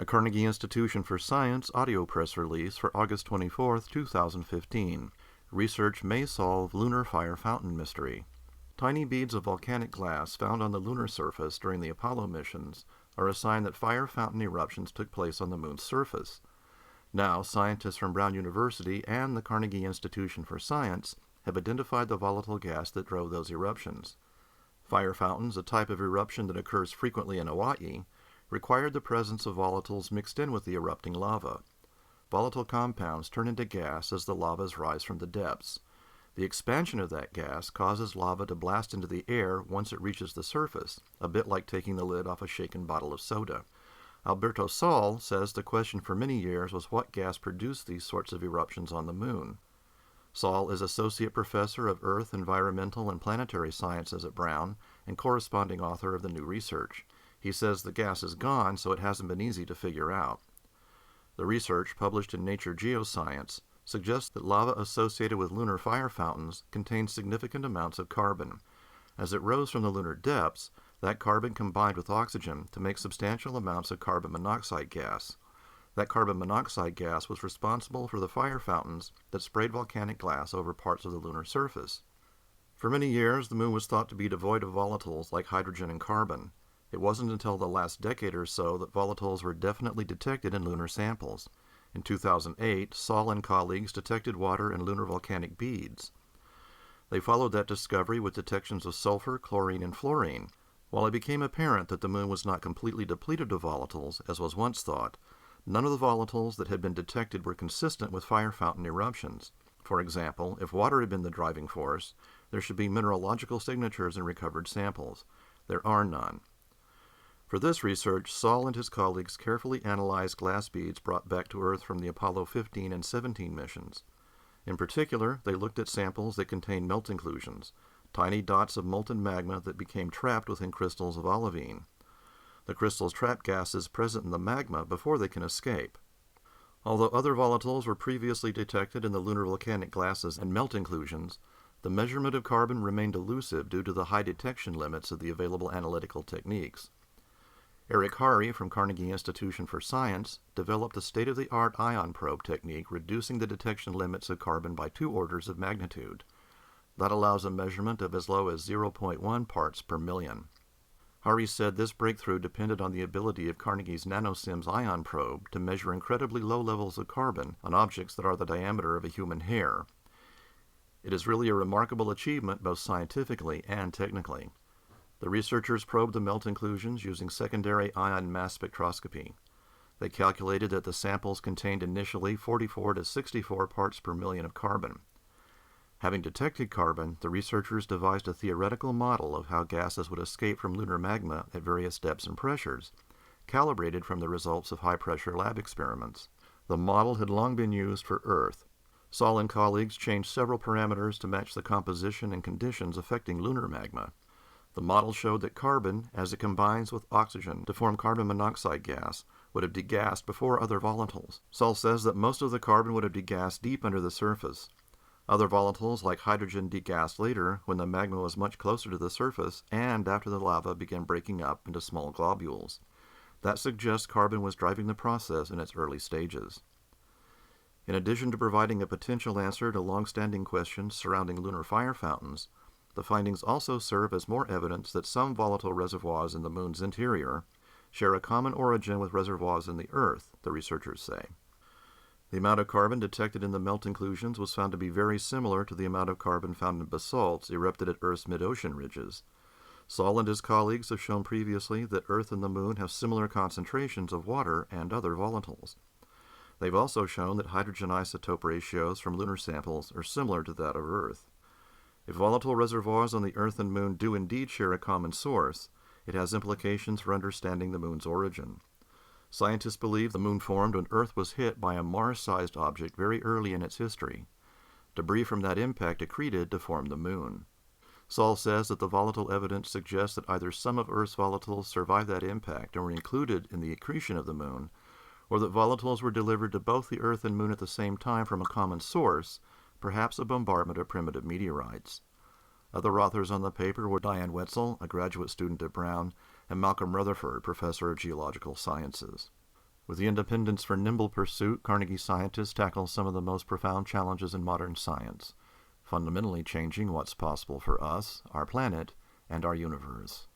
A Carnegie Institution for Science audio press release for August 24, 2015. Research may solve lunar fire fountain mystery. Tiny beads of volcanic glass found on the lunar surface during the Apollo missions are a sign that fire fountain eruptions took place on the moon's surface. Now, scientists from Brown University and the Carnegie Institution for Science have identified the volatile gas that drove those eruptions. Fire fountains, a type of eruption that occurs frequently in Hawaii, required the presence of volatiles mixed in with the erupting lava. Volatile compounds turn into gas as the lavas rise from the depths. The expansion of that gas causes lava to blast into the air once it reaches the surface, a bit like taking the lid off a shaken bottle of soda. Alberto Saul says the question for many years was what gas produced these sorts of eruptions on the moon. Saul is Associate Professor of Earth, Environmental, and Planetary Sciences at Brown and corresponding author of the new research. He says the gas is gone, so it hasn't been easy to figure out. The research, published in Nature Geoscience, suggests that lava associated with lunar fire fountains contains significant amounts of carbon. As it rose from the lunar depths, that carbon combined with oxygen to make substantial amounts of carbon monoxide gas. That carbon monoxide gas was responsible for the fire fountains that sprayed volcanic glass over parts of the lunar surface. For many years, the moon was thought to be devoid of volatiles like hydrogen and carbon. It wasn't until the last decade or so that volatiles were definitely detected in lunar samples. In 2008, Saul and colleagues detected water in lunar volcanic beads. They followed that discovery with detections of sulfur, chlorine, and fluorine. While it became apparent that the moon was not completely depleted of volatiles, as was once thought, none of the volatiles that had been detected were consistent with fire fountain eruptions. For example, if water had been the driving force, there should be mineralogical signatures in recovered samples. There are none. For this research, Saul and his colleagues carefully analyzed glass beads brought back to Earth from the Apollo 15 and 17 missions. In particular, they looked at samples that contained melt inclusions, tiny dots of molten magma that became trapped within crystals of olivine. The crystals trap gases present in the magma before they can escape. Although other volatiles were previously detected in the lunar volcanic glasses and melt inclusions, the measurement of carbon remained elusive due to the high detection limits of the available analytical techniques. Eric Hari from Carnegie Institution for Science developed a state-of-the-art ion probe technique reducing the detection limits of carbon by 2 orders of magnitude. That allows a measurement of as low as 0.1 parts per million. Hari said this breakthrough depended on the ability of Carnegie's NanoSIMS ion probe to measure incredibly low levels of carbon on objects that are the diameter of a human hair. It is really a remarkable achievement both scientifically and technically. The researchers probed the melt inclusions using secondary ion mass spectroscopy. They calculated that the samples contained initially 44 to 64 parts per million of carbon. Having detected carbon, the researchers devised a theoretical model of how gases would escape from lunar magma at various depths and pressures, calibrated from the results of high-pressure lab experiments. The model had long been used for Earth. Saul and colleagues changed several parameters to match the composition and conditions affecting lunar magma. The model showed that carbon, as it combines with oxygen to form carbon monoxide gas, would have degassed before other volatiles. Saul says that most of the carbon would have degassed deep under the surface. Other volatiles, like hydrogen, degassed later when the magma was much closer to the surface and after the lava began breaking up into small globules. That suggests carbon was driving the process in its early stages. In addition to providing a potential answer to long-standing questions surrounding lunar fire fountains, the findings also serve as more evidence that some volatile reservoirs in the moon's interior share a common origin with reservoirs in the Earth, the researchers say. The amount of carbon detected in the melt inclusions was found to be very similar to the amount of carbon found in basalts erupted at Earth's mid-ocean ridges. Saul and his colleagues have shown previously that Earth and the Moon have similar concentrations of water and other volatiles. They've also shown that hydrogen isotope ratios from lunar samples are similar to that of Earth. If volatile reservoirs on the Earth and Moon do indeed share a common source, it has implications for understanding the Moon's origin. Scientists believe the Moon formed when Earth was hit by a Mars-sized object very early in its history. Debris from that impact accreted to form the Moon. Saul says that the volatile evidence suggests that either some of Earth's volatiles survived that impact and were included in the accretion of the Moon, or that volatiles were delivered to both the Earth and Moon at the same time from a common source, perhaps a bombardment of primitive meteorites. Other authors on the paper were Diane Wetzel, a graduate student at Brown, and Malcolm Rutherford, professor of geological sciences. With the independence for nimble pursuit, Carnegie scientists tackle some of the most profound challenges in modern science, fundamentally changing what's possible for us, our planet, and our universe.